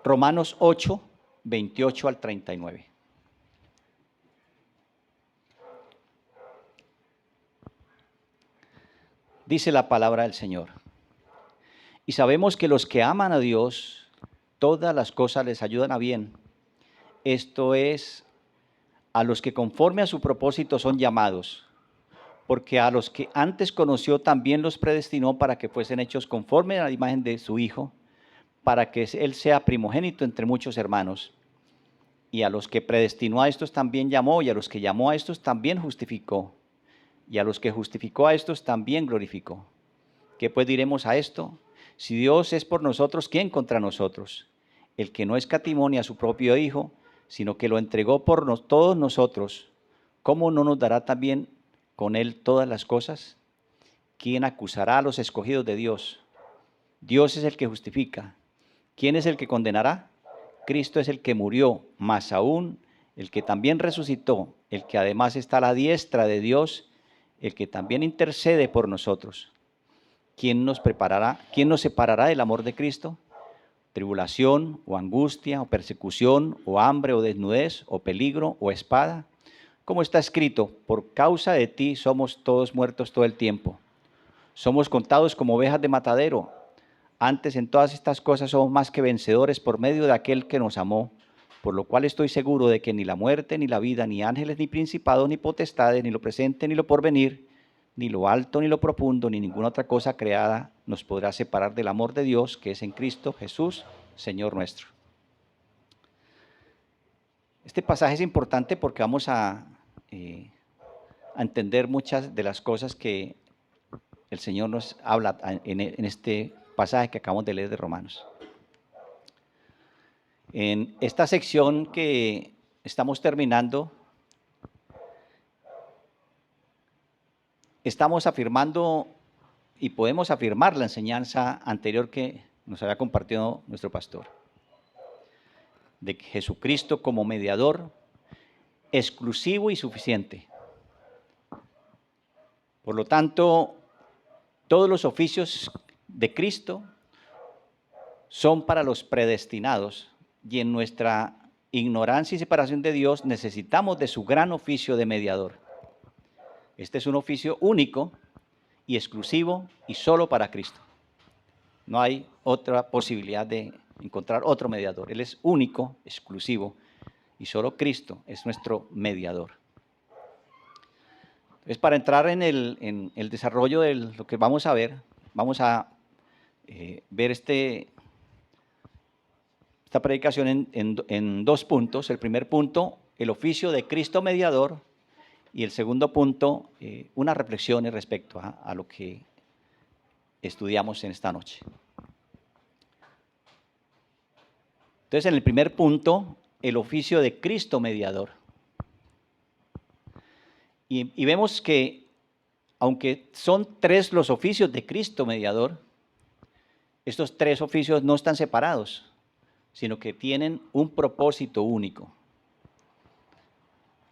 Romanos 8, 28 al 39. Dice la palabra del Señor. Y sabemos que los que aman a Dios, todas las cosas les ayudan a bien. Esto es, a los que conforme a su propósito son llamados. Porque a los que antes conoció también los predestinó para que fuesen hechos conforme a la imagen de su Hijo, para que Él sea primogénito entre muchos hermanos. Y a los que predestinó a estos también llamó, y a los que llamó a estos también justificó, y a los que justificó a estos también glorificó. ¿Qué pues diremos a esto? Si Dios es por nosotros, ¿quién contra nosotros? El que no escatimó ni a su propio Hijo, sino que lo entregó por todos nosotros, ¿cómo no nos dará también con Él todas las cosas? ¿Quién acusará a los escogidos de Dios? Dios es el que justifica. ¿Quién es el que condenará? Cristo es el que murió, más aún el que también resucitó, el que además está a la diestra de Dios, el que también intercede por nosotros. ¿Quién nos separará del amor de Cristo? ¿Tribulación, o angustia, o persecución, o hambre, o desnudez, o peligro, o espada? Como está escrito, por causa de ti somos todos muertos todo el tiempo. Somos contados como ovejas de matadero. Antes en todas estas cosas somos más que vencedores por medio de aquel que nos amó, por lo cual estoy seguro de que ni la muerte, ni la vida, ni ángeles, ni principados, ni potestades, ni lo presente, ni lo porvenir, ni lo alto, ni lo profundo, ni ninguna otra cosa creada nos podrá separar del amor de Dios que es en Cristo Jesús, Señor nuestro. Este pasaje es importante porque vamos a entender muchas de las cosas que el Señor nos habla en este pasaje que acabamos de leer de Romanos. En esta sección que estamos terminando, estamos afirmando y podemos afirmar la enseñanza anterior que nos había compartido nuestro pastor, de que Jesucristo como mediador exclusivo y suficiente. Por lo tanto, todos los oficios de Cristo son para los predestinados y en nuestra ignorancia y separación de Dios necesitamos de su gran oficio de mediador. Este es un oficio único y exclusivo y solo para Cristo. No hay otra posibilidad de encontrar otro mediador. Él es único, exclusivo y solo Cristo es nuestro mediador. Entonces, para entrar en el desarrollo de lo que vamos a ver, vamos a ver esta predicación en dos puntos. El primer punto, el oficio de Cristo mediador, y el segundo punto, unas reflexiones respecto a lo que estudiamos en esta noche. Entonces, en el primer punto, el oficio de Cristo mediador. Y vemos que, aunque son tres los oficios de Cristo mediador, estos tres oficios no están separados, sino que tienen un propósito único.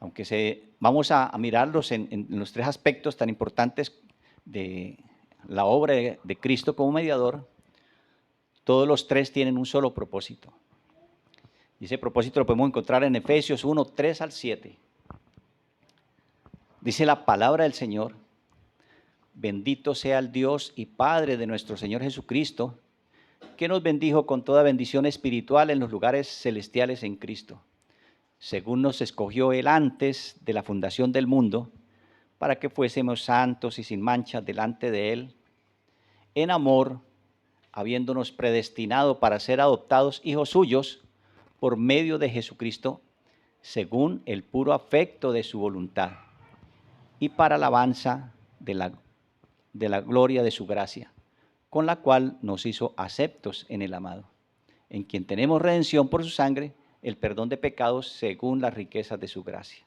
Aunque vamos a mirarlos en los tres aspectos tan importantes de la obra de Cristo como mediador, todos los tres tienen un solo propósito. Y ese propósito lo podemos encontrar en Efesios 1, 3 al 7. Dice la palabra del Señor: bendito sea el Dios y Padre de nuestro Señor Jesucristo, que nos bendijo con toda bendición espiritual en los lugares celestiales en Cristo, según nos escogió Él antes de la fundación del mundo, para que fuésemos santos y sin mancha delante de Él, en amor, habiéndonos predestinado para ser adoptados hijos suyos por medio de Jesucristo, según el puro afecto de su voluntad, y para alabanza de la gloria de su gracia, con la cual nos hizo aceptos en el amado, en quien tenemos redención por su sangre, el perdón de pecados según las riquezas de su gracia.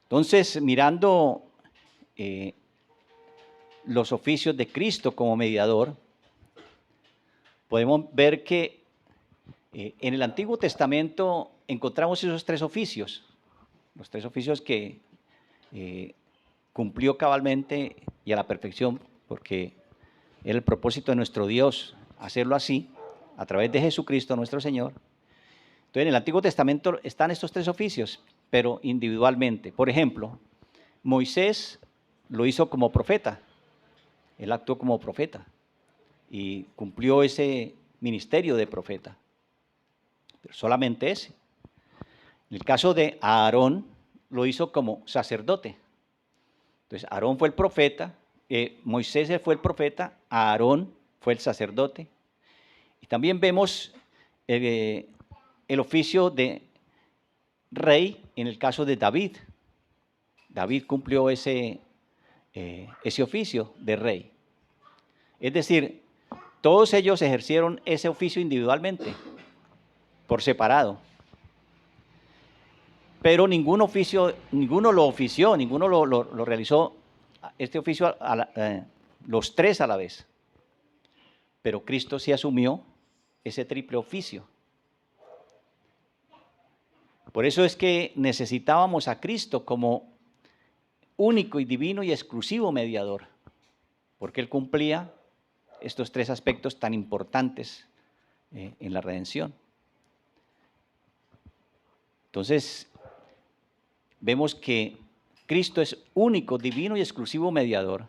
Entonces, mirando los oficios de Cristo como mediador, podemos ver que en el Antiguo Testamento encontramos esos tres oficios, los tres oficios que cumplió cabalmente y a la perfección, porque era el propósito de nuestro Dios hacerlo así. a través de Jesucristo nuestro Señor. Entonces, en el Antiguo Testamento están estos tres oficios, pero individualmente. Por ejemplo, Moisés lo hizo como profeta. Él actuó como profeta y cumplió ese ministerio de profeta, pero solamente ese. En el caso de Aarón, lo hizo como sacerdote. Entonces, Aarón fue el profeta, Moisés fue el profeta, Aarón fue el sacerdote. Y también vemos el oficio de rey en el caso de David. David cumplió ese oficio de rey. Es decir, todos ellos ejercieron ese oficio individualmente, por separado. Pero ninguno lo ofició, ninguno lo realizó, este oficio, los tres a la vez. Pero Cristo sí asumió ese triple oficio. Por eso es que necesitábamos a Cristo como único y divino y exclusivo mediador, porque Él cumplía estos tres aspectos tan importantes en la redención. Entonces, vemos que Cristo es único, divino y exclusivo mediador.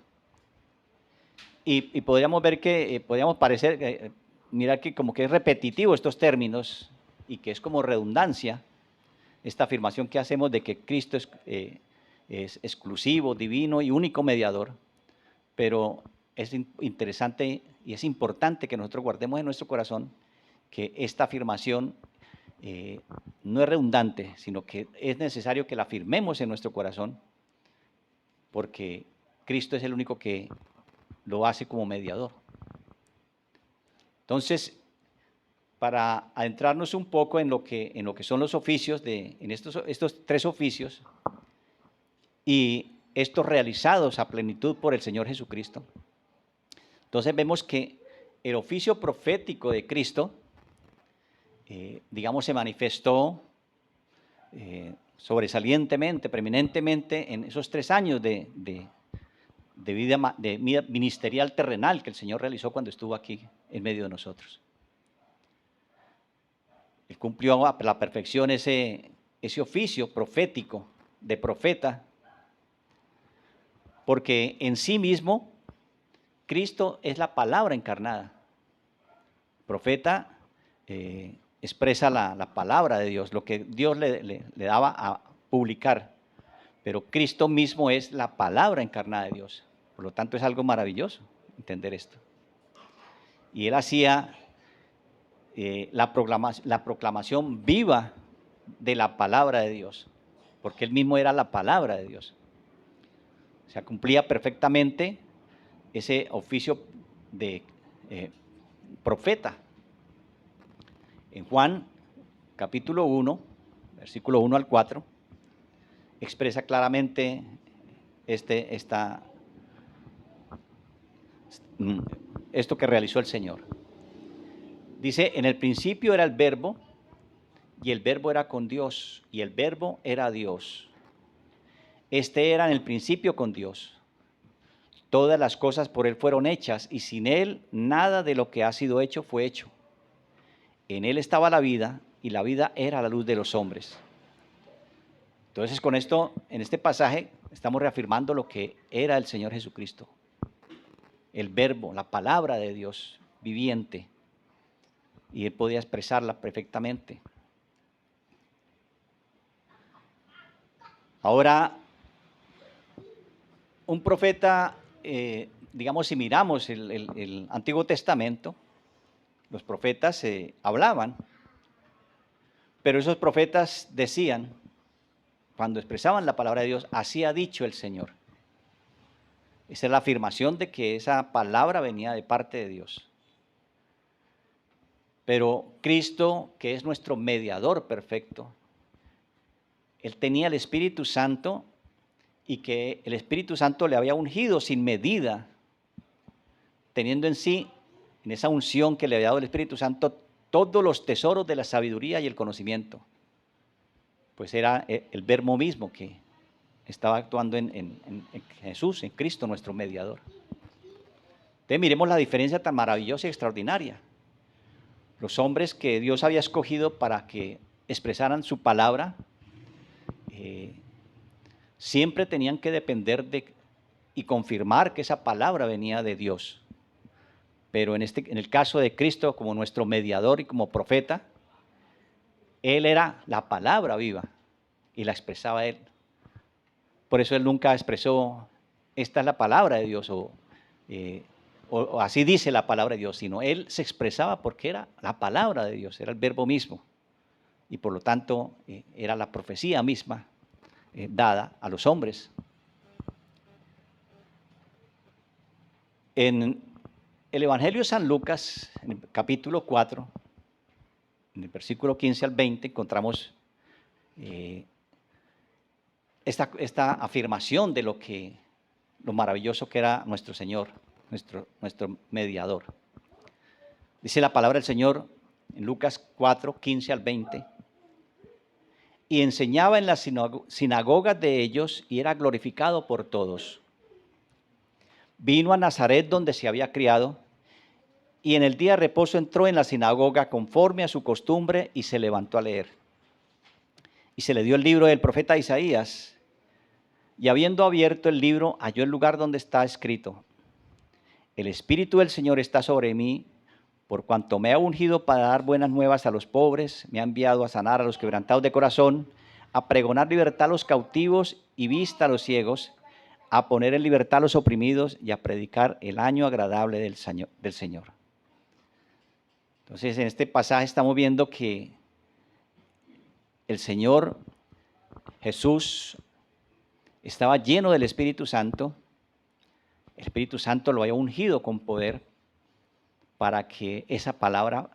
Y podríamos ver que, podríamos parecer, mirar que como que es repetitivo estos términos y que es como redundancia esta afirmación que hacemos de que Cristo es exclusivo, divino y único mediador. Pero es interesante y es importante que nosotros guardemos en nuestro corazón que esta afirmación no es redundante, sino que es necesario que la afirmemos en nuestro corazón, porque Cristo es el único que lo hace como mediador. Entonces, para adentrarnos un poco en lo que son los oficios, en estos tres oficios, y estos realizados a plenitud por el Señor Jesucristo, entonces vemos que el oficio profético de Cristo, digamos, se manifestó sobresalientemente, preeminentemente en esos 3 años de vida ministerial terrenal que el Señor realizó cuando estuvo aquí en medio de nosotros. Él cumplió a la perfección ese oficio profético de profeta, porque en sí mismo Cristo es la palabra encarnada. Profeta expresa la palabra de Dios, lo que Dios le daba a publicar. Pero Cristo mismo es la palabra encarnada de Dios. Por lo tanto, es algo maravilloso entender esto. Y Él hacía la proclamación viva de la palabra de Dios, porque Él mismo era la palabra de Dios. O sea, cumplía perfectamente ese oficio de profeta. En Juan, capítulo 1, versículo 1 al 4, expresa claramente esto que realizó el Señor. Dice, en el principio era el Verbo, y el Verbo era con Dios, y el Verbo era Dios. Este era en el principio con Dios. Todas las cosas por Él fueron hechas, y sin Él nada de lo que ha sido hecho fue hecho. En Él estaba la vida, y la vida era la luz de los hombres. Entonces, con esto, en este pasaje, estamos reafirmando lo que era el Señor Jesucristo. El Verbo, la palabra de Dios viviente. Y Él podía expresarla perfectamente. Ahora, un profeta, digamos, si miramos el Antiguo Testamento, los profetas hablaban, pero esos profetas decían, cuando expresaban la palabra de Dios, así ha dicho el Señor. Esa es la afirmación de que esa palabra venía de parte de Dios. Pero Cristo, que es nuestro mediador perfecto, Él tenía el Espíritu Santo y que el Espíritu Santo le había ungido sin medida, teniendo en sí, en esa unción que le había dado el Espíritu Santo, todos los tesoros de la sabiduría y el conocimiento. Pues era el Verbo mismo que estaba actuando en Jesús, en Cristo, nuestro mediador. Entonces miremos la diferencia tan maravillosa y extraordinaria. Los hombres que Dios había escogido para que expresaran su palabra, siempre tenían que depender de y confirmar que esa palabra venía de Dios. Pero en el caso de Cristo, como nuestro mediador y como profeta, Él era la palabra viva y la expresaba Él. Por eso Él nunca expresó, esta es la palabra de Dios, o así dice la palabra de Dios, sino Él se expresaba porque era la palabra de Dios, era el verbo mismo. Y por lo tanto, era la profecía misma dada a los hombres. En el Evangelio de San Lucas, en el capítulo 4, en el versículo 15 al 20, encontramos esta afirmación de lo maravilloso que era nuestro Señor, nuestro mediador. Dice la palabra del Señor en Lucas 4, 15 al 20. Y enseñaba en las sinagogas de ellos y era glorificado por todos. Vino a Nazaret donde se había criado y en el día de reposo entró en la sinagoga conforme a su costumbre y se levantó a leer. Y se le dio el libro del profeta Isaías y habiendo abierto el libro halló el lugar donde está escrito: El Espíritu del Señor está sobre mí, por cuanto me ha ungido para dar buenas nuevas a los pobres, me ha enviado a sanar a los quebrantados de corazón, a pregonar libertad a los cautivos y vista a los ciegos, a poner en libertad a los oprimidos y a predicar el año agradable del Señor. Entonces, en este pasaje estamos viendo que el Señor Jesús estaba lleno del Espíritu Santo. El Espíritu Santo lo había ungido con poder para que esa palabra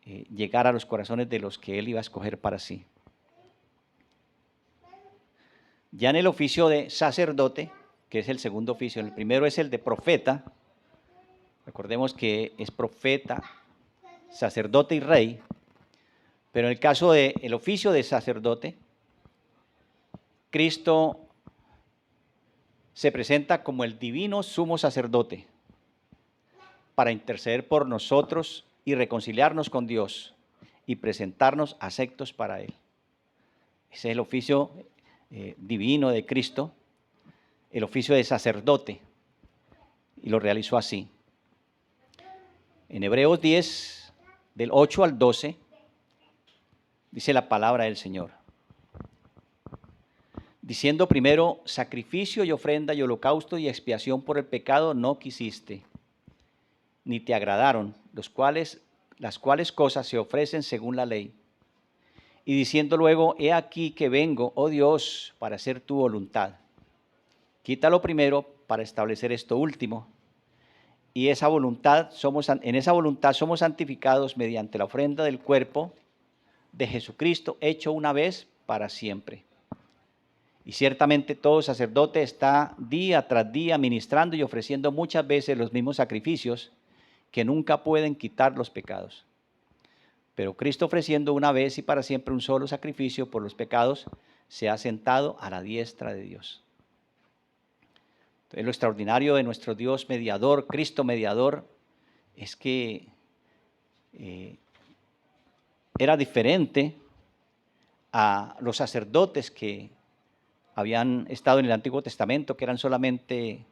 llegara a los corazones de los que Él iba a escoger para sí. Ya en el oficio de sacerdote, que es el segundo oficio, el primero es el de profeta. Recordemos que es profeta, sacerdote y rey. Pero en el caso del oficio de sacerdote, Cristo se presenta como el divino sumo sacerdote para interceder por nosotros y reconciliarnos con Dios y presentarnos aceptos para Él. Ese es el oficio divino de Cristo, el oficio de sacerdote, y lo realizó así. En Hebreos 10, del 8 al 12, dice la palabra del Señor, diciendo primero: sacrificio y ofrenda y holocausto y expiación por el pecado no quisiste, ni te agradaron, las cuales cosas se ofrecen según la ley. Y diciendo luego: he aquí que vengo, oh Dios, para hacer tu voluntad. Quítalo primero para establecer esto último. Y en esa voluntad somos santificados mediante la ofrenda del cuerpo de Jesucristo, hecho una vez para siempre. Y ciertamente todo sacerdote está día tras día ministrando y ofreciendo muchas veces los mismos sacrificios que nunca pueden quitar los pecados. Pero Cristo, ofreciendo una vez y para siempre un solo sacrificio por los pecados, se ha sentado a la diestra de Dios. Entonces, lo extraordinario de nuestro Dios mediador, Cristo mediador, es que era diferente a los sacerdotes que habían estado en el Antiguo Testamento, que eran solamente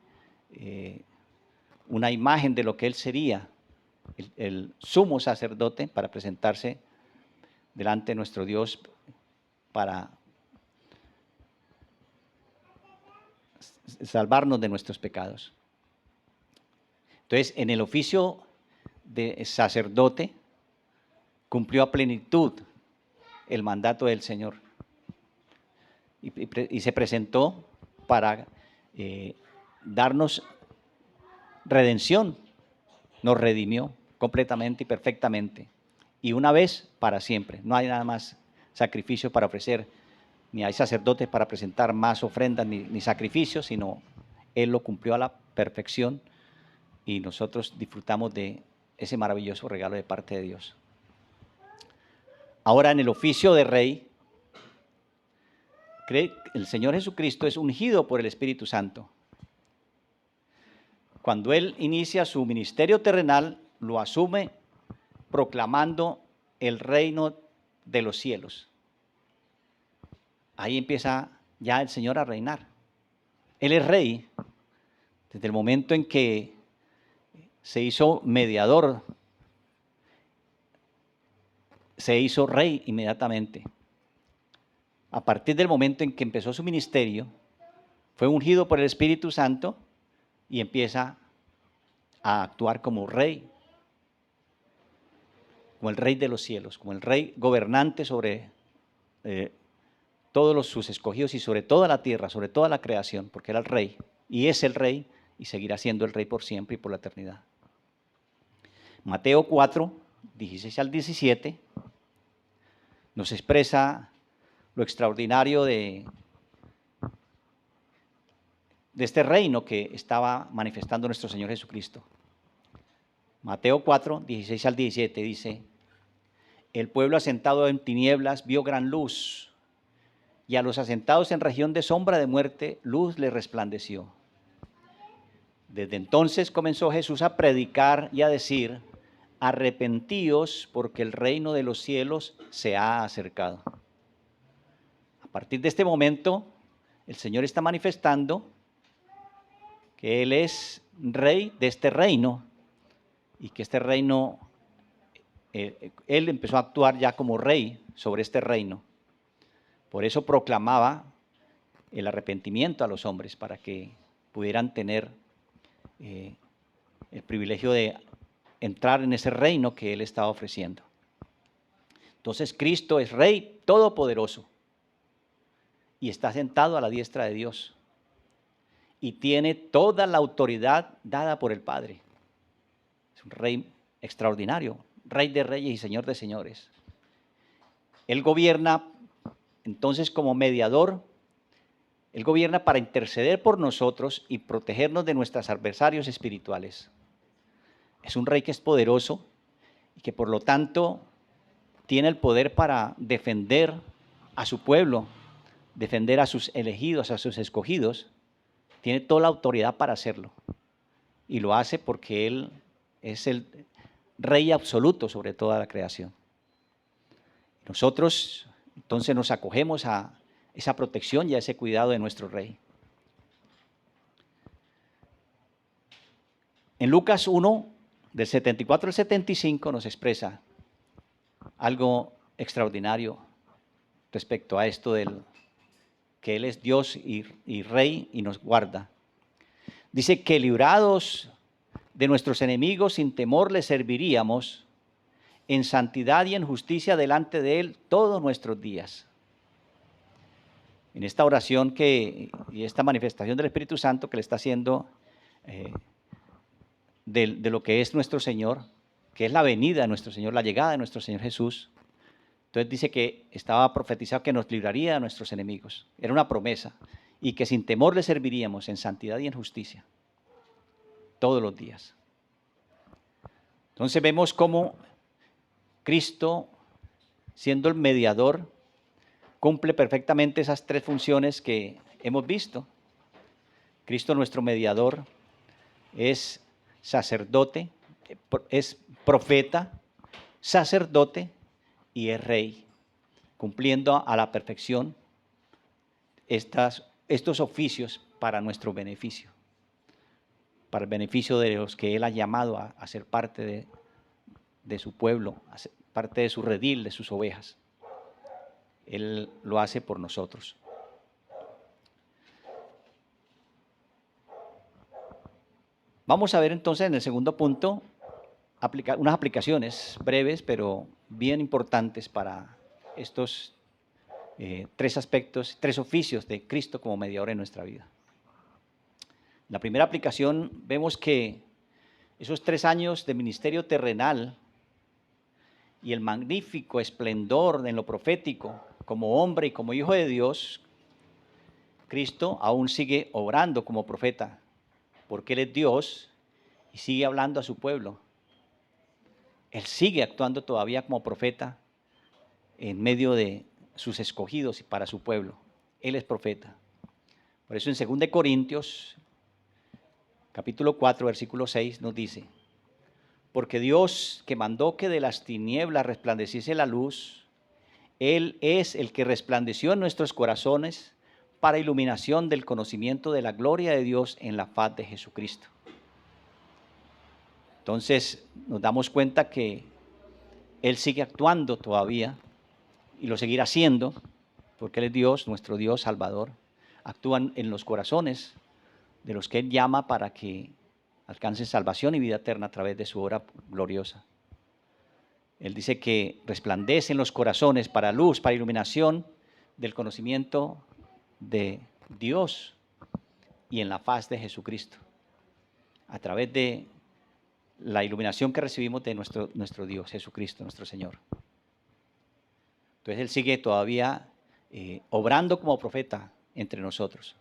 una imagen de lo que Él sería, el sumo sacerdote, para presentarse delante de nuestro Dios para salvarnos de nuestros pecados. Entonces, en el oficio de sacerdote cumplió a plenitud el mandato del Señor y se presentó para darnos redención. Nos redimió completamente y perfectamente, y una vez para siempre. No hay nada más sacrificio para ofrecer, ni hay sacerdotes para presentar más ofrendas ni sacrificios, sino Él lo cumplió a la perfección y nosotros disfrutamos de ese maravilloso regalo de parte de Dios. Ahora, en el oficio de rey, el Señor Jesucristo es ungido por el Espíritu Santo. Cuando Él inicia su ministerio terrenal, lo asume proclamando el reino de los cielos. Ahí empieza ya el Señor a reinar. Él es rey desde el momento en que se hizo mediador, se hizo rey inmediatamente. A partir del momento en que empezó su ministerio, fue ungido por el Espíritu Santo y empieza a actuar como rey, como el rey de los cielos, como el rey gobernante sobre todos sus escogidos y sobre toda la tierra, sobre toda la creación, porque era el rey, y es el rey, y seguirá siendo el rey por siempre y por la eternidad. Mateo 4, 16 al 17, nos expresa lo extraordinario de este reino que estaba manifestando nuestro Señor Jesucristo. Mateo 4, 16 al 17 dice: el pueblo asentado en tinieblas vio gran luz, y a los asentados en región de sombra de muerte, luz les resplandeció. Desde entonces comenzó Jesús a predicar y a decir: arrepentíos, porque el reino de los cielos se ha acercado. A partir de este momento, el Señor está manifestando que Él es rey de este reino y que este reino, Él empezó a actuar ya como rey sobre este reino. Por eso proclamaba el arrepentimiento a los hombres, para que pudieran tener el privilegio de entrar en ese reino que Él estaba ofreciendo. Entonces Cristo es Rey todopoderoso y está sentado a la diestra de Dios y tiene toda la autoridad dada por el Padre. Es un Rey extraordinario, Rey de reyes y Señor de señores. Él gobierna entonces como mediador. Él gobierna para interceder por nosotros y protegernos de nuestros adversarios espirituales. Es un rey que es poderoso y que por lo tanto tiene el poder para defender a su pueblo, defender a sus elegidos, a sus escogidos. Tiene toda la autoridad para hacerlo. Y lo hace porque Él es el rey absoluto sobre toda la creación. Nosotros entonces nos acogemos a esa protección y a ese cuidado de nuestro Rey. En Lucas 1, del 74 al 75, nos expresa algo extraordinario respecto a esto del que Él es Dios y Rey y nos guarda. Dice que librados de nuestros enemigos sin temor le serviríamos en santidad y en justicia delante de Él todos nuestros días. En esta oración y esta manifestación del Espíritu Santo que le está haciendo de lo que es nuestro Señor, que es la venida de nuestro Señor, la llegada de nuestro Señor Jesús. Entonces dice que estaba profetizado que nos libraría de nuestros enemigos. Era una promesa. Y que sin temor le serviríamos en santidad y en justicia todos los días. Entonces vemos cómo Cristo, siendo el mediador, cumple perfectamente esas tres funciones que hemos visto. Cristo, nuestro mediador, es sacerdote, es profeta, sacerdote y es rey, cumpliendo a la perfección estos oficios para nuestro beneficio, para el beneficio de los que Él ha llamado a ser parte de su pueblo, a ser parte de su redil, de sus ovejas. Él lo hace por nosotros. Vamos a ver entonces en el segundo punto unas aplicaciones breves, pero bien importantes para estos tres aspectos, tres oficios de Cristo como mediador en nuestra vida. La primera aplicación, vemos que esos 3 años de ministerio terrenal y el magnífico esplendor en lo profético, como hombre y como hijo de Dios, Cristo aún sigue obrando como profeta, porque Él es Dios y sigue hablando a su pueblo. Él sigue actuando todavía como profeta en medio de sus escogidos y para su pueblo. Él es profeta. Por eso en 2 Corintios, capítulo 4, versículo 6, nos dice: Porque Dios, que mandó que de las tinieblas resplandeciese la luz, Él es el que resplandeció en nuestros corazones para iluminación del conocimiento de la gloria de Dios en la faz de Jesucristo. Entonces nos damos cuenta que Él sigue actuando todavía y lo seguirá haciendo, porque Él es Dios, nuestro Dios Salvador. Actúan en los corazones de los que Él llama para que alcancen salvación y vida eterna a través de su obra gloriosa. Él dice que resplandece en los corazones para luz, para iluminación del conocimiento de Dios y en la faz de Jesucristo, a través de la iluminación que recibimos de nuestro Dios, Jesucristo, nuestro Señor. Entonces Él sigue todavía obrando como profeta entre nosotros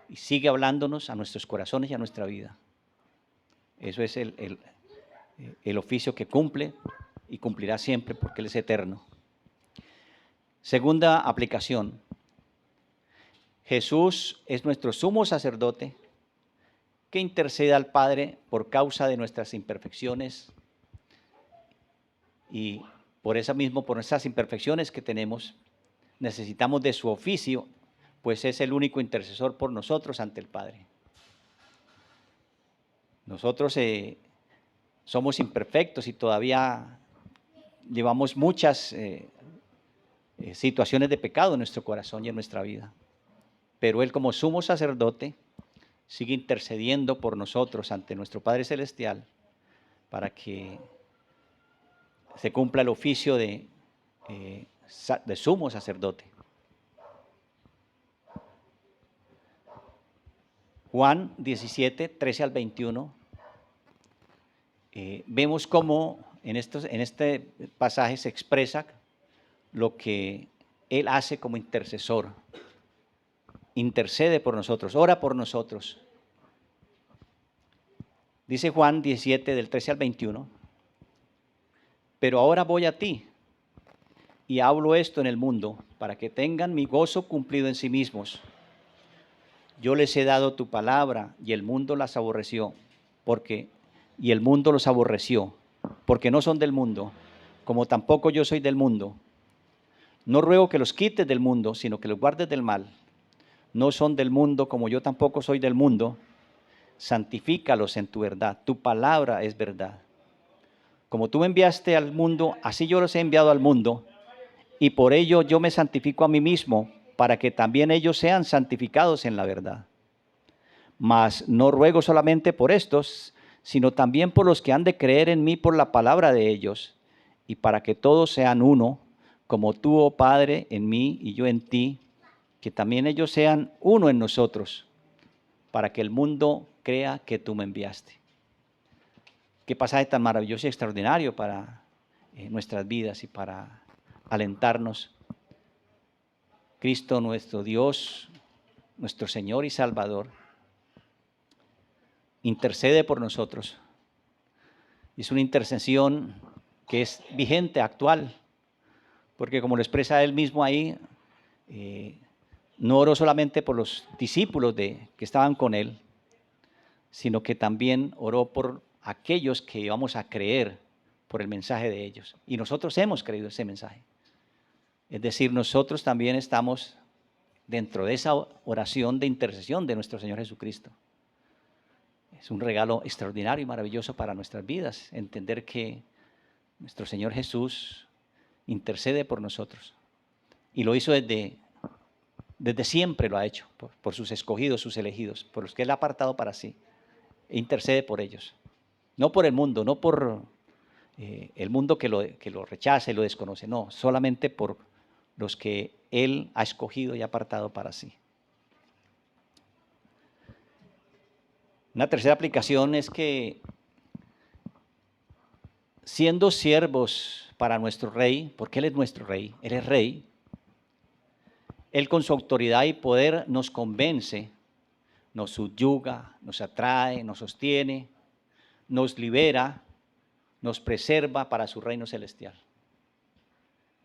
y sigue hablándonos a nuestros corazones y a nuestra vida. Eso es el oficio que cumple y cumplirá siempre porque Él es eterno. Segunda aplicación. Jesús es nuestro sumo sacerdote que intercede al Padre por causa de nuestras imperfecciones y por nuestras imperfecciones que tenemos, necesitamos de su oficio, pues es el único intercesor por nosotros ante el Padre. Nosotros somos imperfectos y todavía llevamos muchas situaciones de pecado en nuestro corazón y en nuestra vida. Pero Él, como sumo sacerdote, sigue intercediendo por nosotros ante nuestro Padre Celestial para que se cumpla el oficio de sumo sacerdote. Juan 17, 13 al 21. Vemos cómo en este pasaje se expresa lo que Él hace como intercesor. Intercede por nosotros, ora por nosotros. Dice Juan 17, del 13 al 21. Pero ahora voy a ti y hablo esto en el mundo para que tengan mi gozo cumplido en sí mismos. Yo les he dado tu palabra y el mundo las aborreció, y el mundo los aborreció, porque no son del mundo, como tampoco yo soy del mundo. No ruego que los quites del mundo, sino que los guardes del mal. No son del mundo, como yo tampoco soy del mundo. Santifícalos en tu verdad. Tu palabra es verdad. Como tú me enviaste al mundo, así yo los he enviado al mundo, y por ello yo me santifico a mí mismo, para que también ellos sean santificados en la verdad. Mas no ruego solamente por estos, sino también por los que han de creer en mí por la palabra de ellos, y para que todos sean uno, como tú, oh Padre, en mí y yo en ti, que también ellos sean uno en nosotros, para que el mundo crea que tú me enviaste. Qué pasaje tan maravilloso y extraordinario para nuestras vidas y para alentarnos. Cristo, nuestro Dios, nuestro Señor y Salvador, intercede por nosotros. Es una intercesión que es vigente, actual, porque como lo expresa Él mismo ahí, no oró solamente por los discípulos que estaban con Él, sino que también oró por aquellos que íbamos a creer por el mensaje de ellos. Y nosotros hemos creído ese mensaje. Es decir, nosotros también estamos dentro de esa oración de intercesión de nuestro Señor Jesucristo. Es un regalo extraordinario y maravilloso para nuestras vidas, entender que nuestro Señor Jesús intercede por nosotros. Y lo hizo desde siempre, lo ha hecho, por sus escogidos, sus elegidos, por los que Él ha apartado para sí. E intercede por ellos. No por el mundo, no por el mundo que lo rechaza y lo desconoce, no, solamente por los que Él ha escogido y apartado para sí. Una tercera aplicación es que siendo siervos para nuestro Rey, porque Él es nuestro Rey, Él es Rey, Él con su autoridad y poder nos convence, nos subyuga, nos atrae, nos sostiene, nos libera, nos preserva para su reino celestial.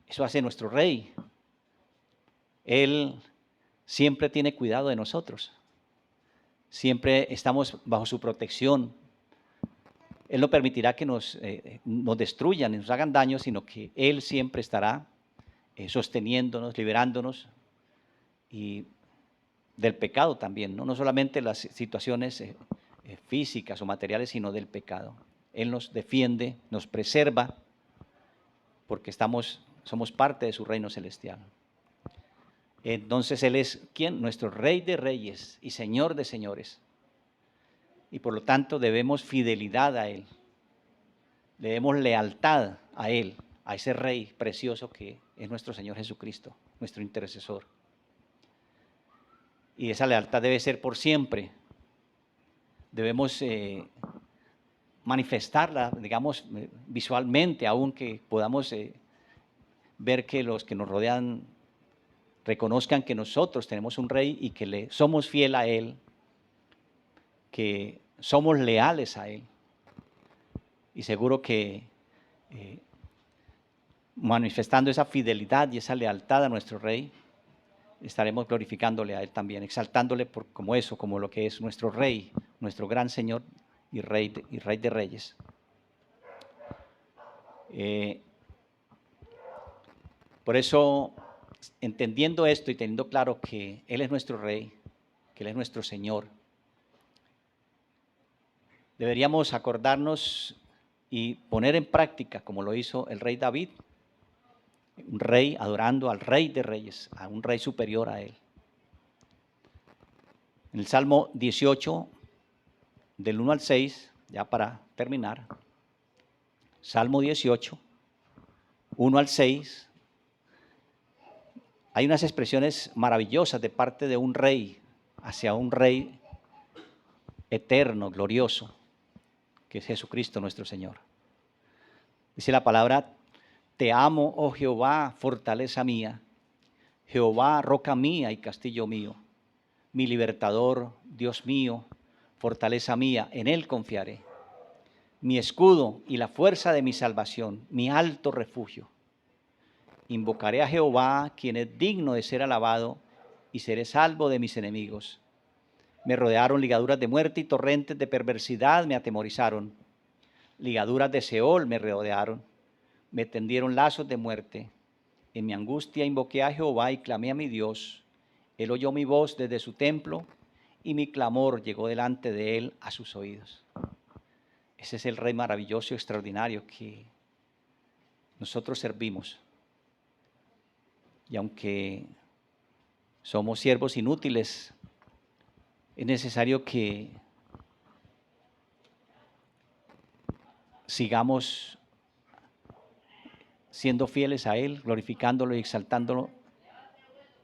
Eso hace nuestro Rey. Él siempre tiene cuidado de nosotros. Siempre estamos bajo su protección. Él no permitirá que nos destruyan y nos hagan daño, sino que Él siempre estará sosteniéndonos, liberándonos y del pecado también, ¿no? No solamente las situaciones físicas o materiales, sino del pecado. Él nos defiende, nos preserva, porque somos parte de su reino celestial. Entonces Él es, ¿quién? Nuestro Rey de Reyes y Señor de Señores. Y por lo tanto debemos fidelidad a Él, debemos lealtad a Él, a ese Rey precioso que es nuestro Señor Jesucristo, nuestro intercesor. Y esa lealtad debe ser por siempre. Debemos manifestarla, digamos, visualmente, aunque podamos ver que los que nos rodean reconozcan que nosotros tenemos un Rey y que le somos fiel a Él, que somos leales a Él. Y seguro que manifestando esa fidelidad y esa lealtad a nuestro Rey, estaremos glorificándole a Él también, exaltándole como eso, como lo que es nuestro Rey, nuestro gran Señor y Rey de Reyes. Por eso, entendiendo esto y teniendo claro que Él es nuestro Rey, que Él es nuestro Señor, deberíamos acordarnos y poner en práctica, como lo hizo el rey David, un rey adorando al Rey de Reyes, a un rey superior a él. En el Salmo 18, del 1 al 6, ya para terminar, Salmo 18, 1 al 6, hay unas expresiones maravillosas de parte de un rey hacia un rey eterno, glorioso, que es Jesucristo nuestro Señor. Dice la palabra: te amo, oh Jehová, fortaleza mía, Jehová, roca mía y castillo mío, mi libertador, Dios mío, fortaleza mía, en Él confiaré. Mi escudo y la fuerza de mi salvación, mi alto refugio. Invocaré a Jehová, quien es digno de ser alabado, y seré salvo de mis enemigos. Me rodearon ligaduras de muerte y torrentes de perversidad me atemorizaron. Ligaduras de Seol me rodearon. Me tendieron lazos de muerte. En mi angustia invoqué a Jehová y clamé a mi Dios. Él oyó mi voz desde su templo y mi clamor llegó delante de él a sus oídos. Ese es el Rey maravilloso y extraordinario que nosotros servimos. Y aunque somos siervos inútiles, es necesario que sigamos siendo fieles a Él, glorificándolo y exaltándolo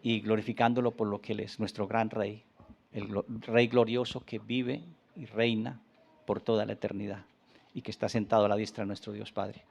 y glorificándolo por lo que Él es, nuestro gran Rey, el Rey glorioso que vive y reina por toda la eternidad y que está sentado a la diestra de nuestro Dios Padre.